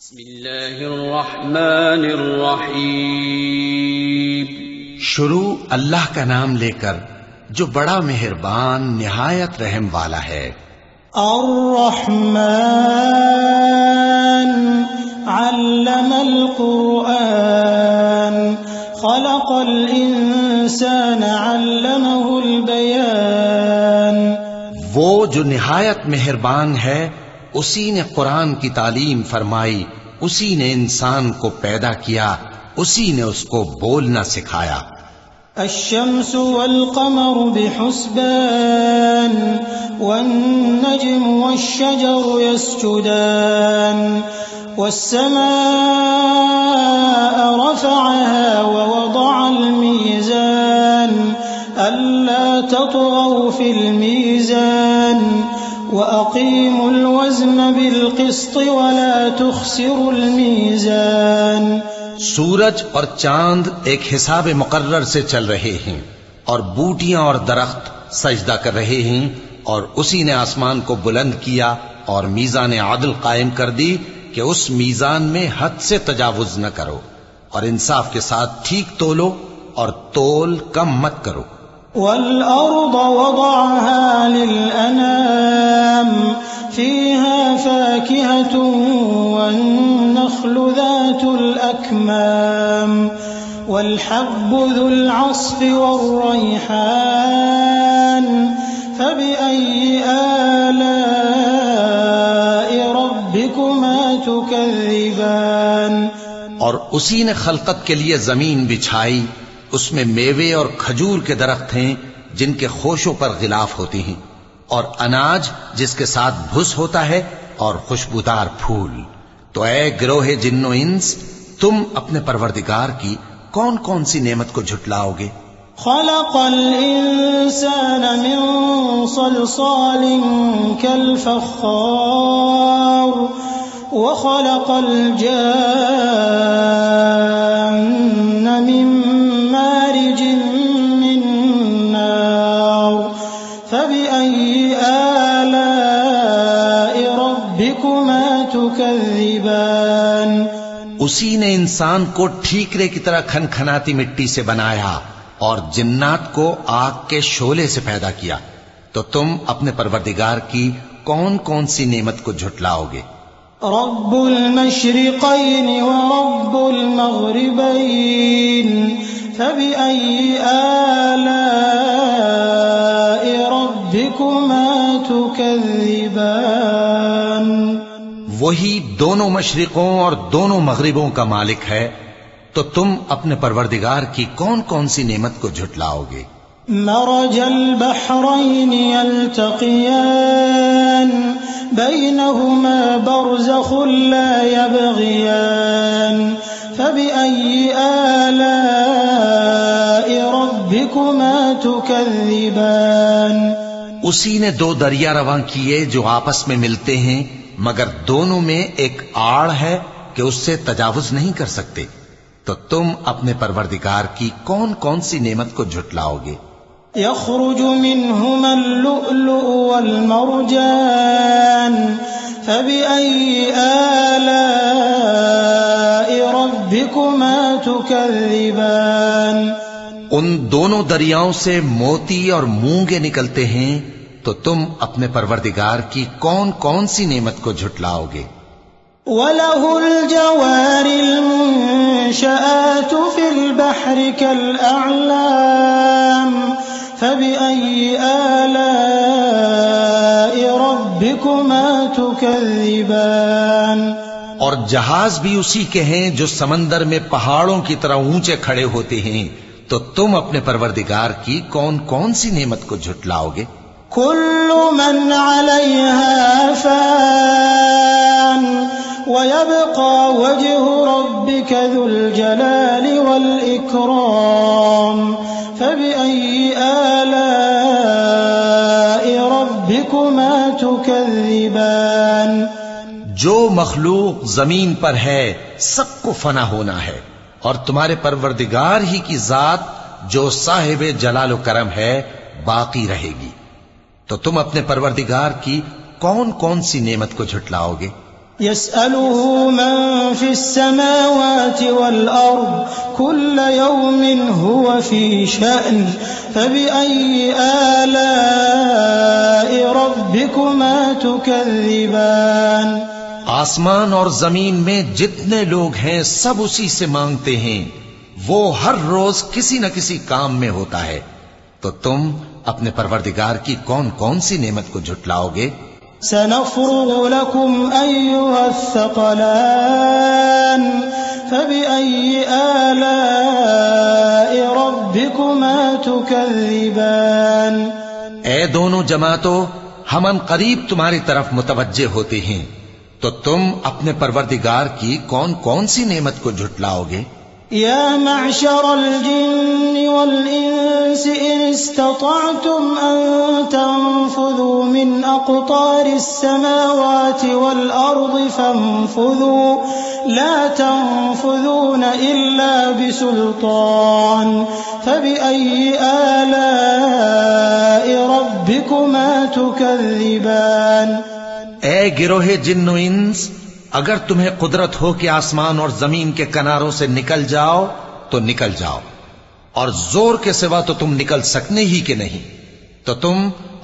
بسم اللہ الرحمن الرحیم۔ شروع اللہ کا نام لے کر جو بڑا مہربان نہایت رحم والا ہے۔ الرحمن علم القرآن خلق الانسان علمه البیان۔ وہ جو نہایت مہربان ہے اسی نے قرآن کی تعلیم فرمائی، اسی نے انسان کو پیدا کیا، اسی نے اس کو بولنا سکھایا۔ الشمس والقمر بحسبان والنجم والشجر يسجدان والسماء رفعها ووضع الميزان ألا تطغوا في الميزان وأقيموا الوزن بالقسط ولا تخسروا الميزان۔ سورج اور چاند ایک حساب مقرر سے چل رہے ہیں، اور بوٹیاں اور درخت سجدہ کر رہے ہیں، اور اسی نے آسمان کو بلند کیا اور میزان عدل قائم کر دی کہ اس میزان میں حد سے تجاوز نہ کرو، اور انصاف کے ساتھ ٹھیک تولو اور تول کم مت کرو۔ والأرض وضعها للأنام فيها فاكهة والنخل ذات الأكمام والحب ذو العصف والريحان فبأي آلاء ربكما تكذبان۔ اور اسی نے خلقت کے لیے زمین بچھائی، اس میں میوے اور کھجور کے درخت ہیں جن کے خوشوں پر غلاف ہوتی ہیں، اور اناج جس کے ساتھ بھس ہوتا ہے، اور خوشبودار پھول۔ تو اے گروہ جن و انس، تم اپنے پروردگار کی کون کون سی نعمت کو جھٹلاؤ گے؟ خلق الانسان من صلصال كالفخار وخلق الجان من مارج من نار فبأي آلاء ربكما تكذبان۔ اسی نے انسان کو ٹھیکرے کی طرح کھنکھناتی مٹی سے بنایا اور جنات کو آگ کے شعلے سے پیدا کیا، تو تم اپنے پروردگار کی کون کون سی نعمت کو جھٹلاؤ گے؟ رب المشرقين ورب المغربين فبأي آلاء ربكما تكذبان۔ وہی دونوں مشرقوں اور دونوں مغربوں کا مالک ہے، تو تم اپنے پروردگار کی کون کون سی نعمت کو جھٹلاؤ گے؟ مرج البحرين يلتقيان بينهما برزخ لا يبغيان فبأي آلاء ربكما تكذبان۔ اسی نے دو دریا رواں کیے جو آپس میں ملتے ہیں، مگر دونوں میں ایک آڑ ہے کہ اس سے تجاوز نہیں کر سکتے، تو تم اپنے پروردگار کی کون کون سی نعمت کو جھٹلاؤ گے؟ يخرج منهما اللؤلؤ والمرجان فبأي آلاء ربكما تكذبان۔ ان دونوں دریاؤں سے موتی اور مونگے نکلتے ہیں، تو تم اپنے پروردگار کی کون کون سی نعمت کو جھٹلاؤ گے؟ وَلَهُ الْجَوَارِ الْمُنشَآتُ فِي الْبَحْرِ كَالْأَعْلَامِ فَبِأَيِّ آلَاءِ رَبِّكُمَا تُكَذِّبَانِ۔ اور جہاز بھی اسی کے ہیں جو سمندر میں پہاڑوں کی طرح اونچے کھڑے ہوتے ہیں، تو تم اپنے پروردگار کی کون کون سی نعمت کو جھٹلاؤ گے؟ كل من عليها فان ويبقى وجه ربك ذو الجلال والإكرام فبأي آلاء ربكما تكذبان۔ جو مخلوق زمین پر ہے سب کو فنا ہونا ہے، اور تمہارے پروردگار ہی کی ذات جو صاحب جلال و کرم ہے باقی رہے گی، تو تم اپنے پروردگار کی کون کون سی نعمت کو جھٹلاؤ گے؟ يسأله من في السماوات والأرض كل يوم هو في شأن فبأي آلاء ربكما تكذبان آسمان اور زمین میں جتنے لوگ ہیں سب اسی سے مانگتے ہیں، وہ ہر روز کسی نہ کسی کام میں ہوتا ہے، تو تم اپنے پروردگار کی کون کون سی نعمت کو جھٹلاؤ گے؟ سنفرغ لكم أيها الثقلان فبأي آلاء ربكما تكذبان اے دونوں جماعتوں، ہم ان قریب تمہاری طرف متوجہ ہوتے ہیں، تو تم اپنے پروردگار کی کون کون سی نعمت کو جھٹلاؤ گے؟ يا معشر الجن والإنس إن استطعتم أن تنفذوا من أقطار السماوات والأرض فانفذوا لا تنفذون إلا بسلطان فبأي آلاء ربكما تكذبان اے گروہ جن و انس، اگر تمہیں قدرت ہو کہ آسمان اور زمین کے کناروں سے نکل جاؤ تو نکل جاؤ، اور زور کے سوا تو تم نکل سکنے ہی کہ نہیں، تو تم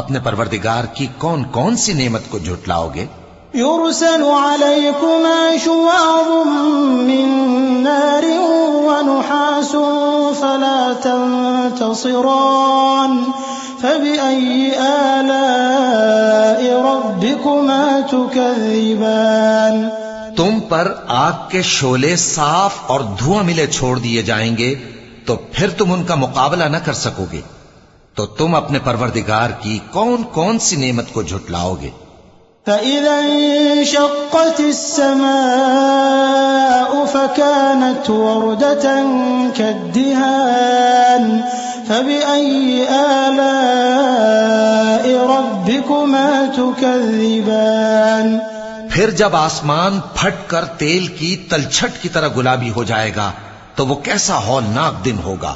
اپنے پروردگار کی کون کون سی نعمت کو جھٹلاؤ گے؟ يرسل عليكما شواظ من نار ونحاس فلا تنتصران فبأي آلاء ربكما تكذبان تم پر آگ کے شعلے صاف اور دھواں ملے چھوڑ دیے جائیں گے، تو پھر تم ان کا مقابلہ نہ کر سکو گے، تو تم اپنے پروردگار کی کون کون سی نعمت کو جھٹلاؤ گے؟ فإذا انشقت السماء فكانت وردة كالدهان فبأي آلاء ربكما تكذبان پھر جب آسمان پھٹ کر تیل کی تلچھٹ کی طرح گلابی ہو جائے گا تو وہ کیسا ہولناک دن ہوگا،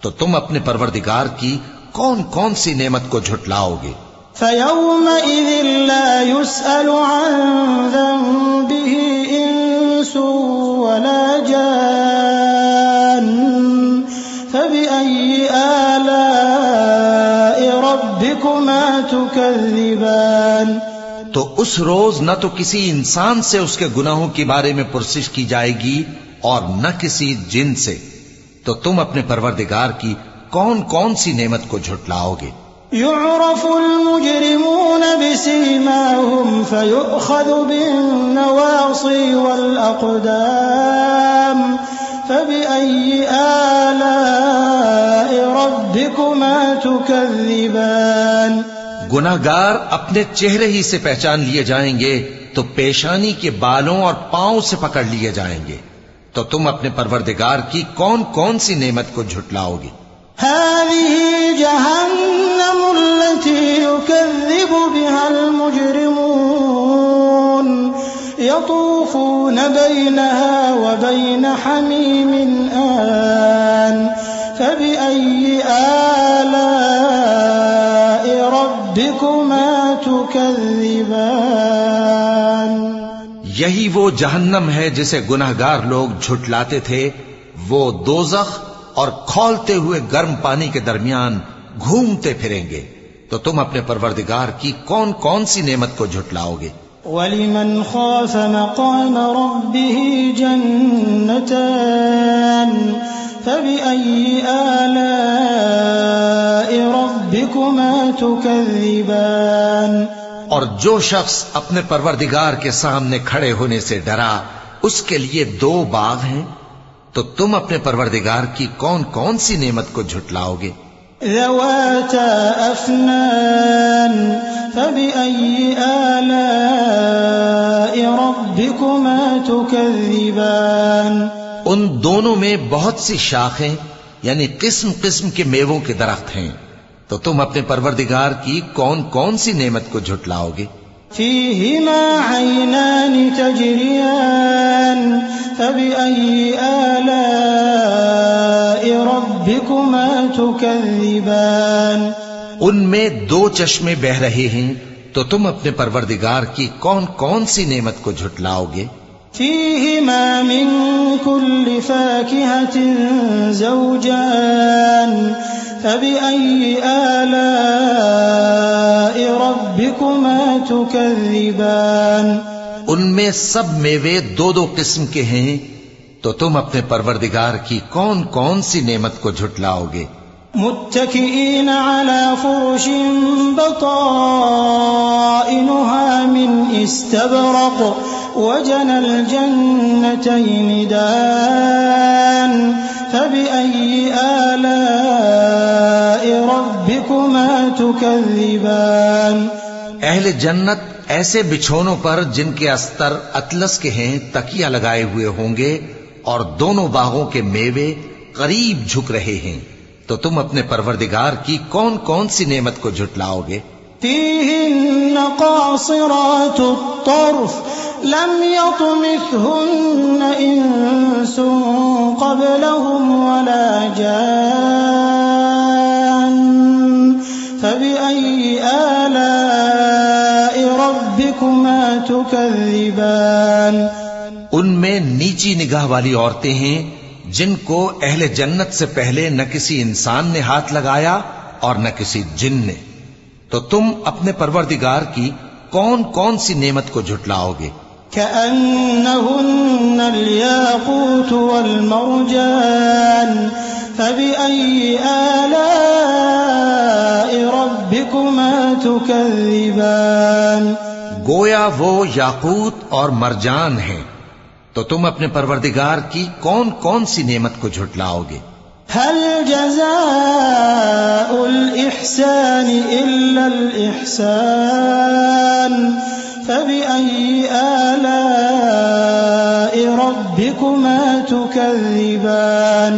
تو تم اپنے پروردگار کی کون کون سی نعمت کو جھٹلاؤ گے؟ فَيَوْمَئِذٍ لَا يُسْأَلُ عَنْ ذَنبِهِ إِنسٌ وَلَا جَانٌّ فَبِأَيِّ آلَاءِ رَبِّكُمَا تُكَذِّبَانِ تو اس روز نہ تو کسی انسان سے اس کے گناہوں کے بارے میں پرسش کی جائے گی اور نہ کسی جن سے، تو تم اپنے پروردگار کی کون کون سی نعمت کو جھٹلاؤ گے؟ يعرف المجرمون بسيماهم فيؤخذ بالنواصي والأقدام فبأي آلاء ربكما تكذبان گناہگار اپنے چہرے ہی سے پہچان لیے جائیں گے تو پیشانی کے بالوں اور پاؤں سے پکڑ لیے جائیں گے، تو تم اپنے پروردگار کی کون کون سی نعمت کو جھٹلاؤ گے؟ هذه جهنم التي يكذب بها المجرمون يطوفون بينها وبين حميم آن فبأي آلاء ربكما تكذبان یہی وہ جہنم ہے جسے گناہگار لوگ جھٹلاتے تھے، وہ دوزخ اور کھولتے ہوئے گرم پانی کے درمیان گھومتے پھریں گے، تو تم اپنے پروردگار کی کون کون سی نعمت کو جھٹلاؤ گے؟ وَلِمَنْ خَافَ مَقَامَ رَبِّهِ جَنَّتَانِ فَبِأَيِّ آلَاءِ رَبِّكُمَا تُكَذِّبَانِ اور جو شخص اپنے پروردگار کے سامنے کھڑے ہونے سے ڈرا، اس کے لیے دو باغ ہیں، تو تم اپنے پروردگار کی کون کون سی نعمت کو جھٹلاؤ گے؟ ذواتا افنان فبأي آلاء ربكما تكذبان ان دونوں میں بہت سی شاخیں یعنی قسم قسم کے میووں کے درخت ہیں، تو تم اپنے پروردگار کی کون کون سی نعمت کو جھٹلاؤ گے؟ فيهما عينان تجريان فبأي آلاء ربكما تكذبان ان میں دو چشمے بہ رہے ہیں، تو تم اپنے پروردگار کی کون کون سی نعمت کو جھٹلاؤ گے؟ فيهما من كل فاكهة زوجان فبأي آلاء ربكما تكذبان ان میں سب میوے دو دو قسم کے ہیں، تو تم اپنے پروردگار کی کون کون سی نعمت کو جھٹلاؤ گے؟ متكئين على فرش بطائنها من استبرق وجنى الجنتين دان فبأي آلاء ربكما تكذبان اہل جنت ایسے بچھونوں پر جن کے استر اطلس کے ہیں تکیہ لگائے ہوئے ہوں گے، اور دونوں باغوں کے میوے قریب جھک رہے ہیں، تو تم اپنے پروردگار کی کون کون سی نعمت کو جھٹلاؤ گے؟ فيهن قاصرات الطرف لم يطمثهن إنس قبلهم ولا جان فبأي آلاء ربكما تكذبان ان میں نیچی نگاہ والی عورتیں ہیں جن کو اہل جنت سے پہلے نہ کسی انسان نے ہاتھ لگایا اور نہ کسی جن نے، تو تم اپنے پروردگار کی کون کون سی نعمت کو جھٹلاؤ گے؟ كأنهن الياقوت والمرجان فبأي آلاء ربكما تكذبان گویا وہ یاقوت اور مرجان ہیں، تو تم اپنے پروردگار کی کون کون سی نعمت کو جھٹلاؤ گے؟ هل جزاء الإحسان إلا الإحسان فبأي آلاء ربكما تكذبان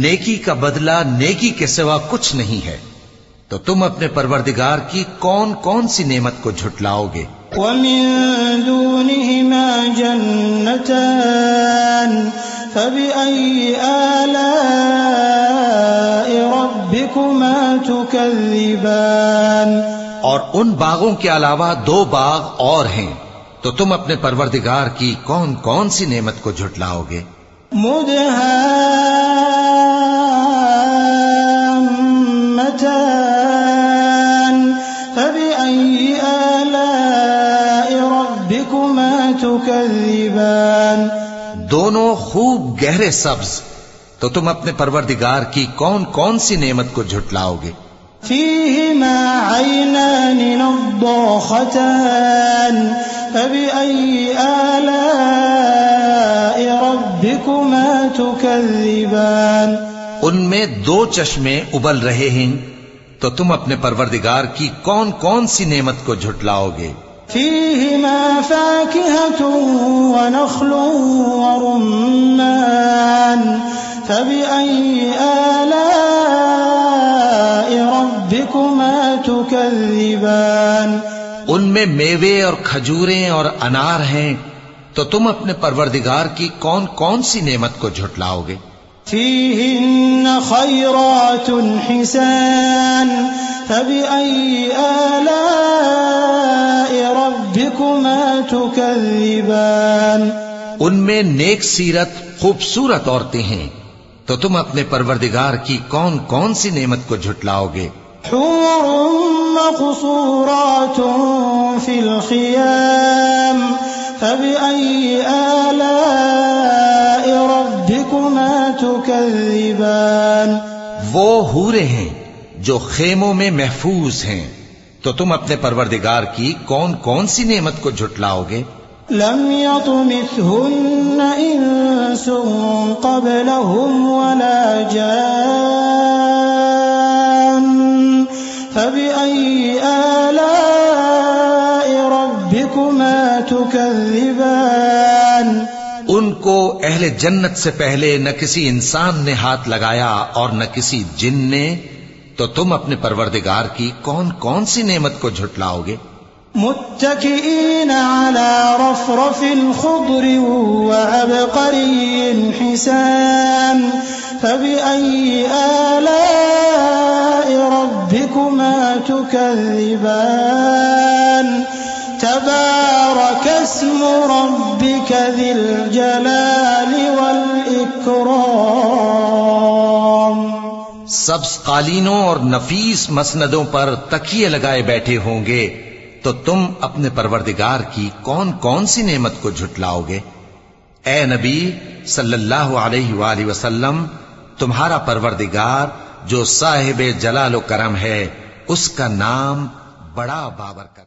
نیکی کا بدلہ نیکی کے سوا کچھ نہیں ہے، تو تم اپنے پروردگار کی کون کون سی نعمت کو جھٹلاؤ گے؟ ومن دونهما جنتان فبأي آلاء ربكما تكذبان اور ان باغوں کے علاوہ دو باغ اور ہیں، تو تم اپنے پروردگار کی کون کون سی نعمت کو جھٹلاؤ گے؟ مدهامتان فبأي آلاء ربكما تكذبان دونوں خوب گہرے سبز، تو تم اپنے پروردگار کی کون کون سی نعمت کو جھٹلاؤ گے؟ فيهما عينان نضاختان فبأي آلاء ربكما تكذبان ان میں دو چشمے ابل رہے ہیں، تو تم اپنے پروردگار کی کون کون سی نعمت کو جھٹلاؤ گے؟ فيهما فاكهة ونخل ورمان فبأي آلاء ربكما تكذبان ان میں میوے اور کھجوریں اور انار ہیں، تو تم اپنے پروردگار کی کون کون سی نعمت کو جھٹلاؤ گے؟ فيهن خيرات حسان فبأي آلاء ربكما تكذبان ان میں نیک سیرت خوبصورت عورتیں ہیں، تو تم اپنے پروردگار کی کون کون سی نعمت کو جھٹلاؤ گے؟ حور مقصورات في الخيام فبأي آلاء ربكما تكذبان وہ حوریں ہیں جو خیموں میں محفوظ ہیں، تو تم اپنے پروردگار کی کون کون سی نعمت کو جھٹلاؤ گے؟ لم يطمثهن إنس قبلهم ولا جان فبأي آلاء ربكما تكذبان ان کو اہل جنت سے پہلے نہ کسی انسان نے ہاتھ لگایا اور نہ کسی جن نے، تو تم اپنے پروردگار کی کون کون سی نعمت کو جھٹلاؤ گے؟ متكئين على رفرف خضر وعبقري حسان فبأي آلاء ربكما تكذبان تكذبان تبارك اسم ربك ذي الجلال والإكرام. سبز قالینوں اور نفیس مسندوں پر تکیے لگائے بیٹھے ہوں گے تو تم اپنے پروردگار کی کون کون سی نعمت کو جھٹلاؤ گے؟ اے نبی صلی اللہ علیہ وآلہ وسلم، تمہارا پروردگار جو صاحب جلال و کرم ہے، اس کا نام بڑا بابرکت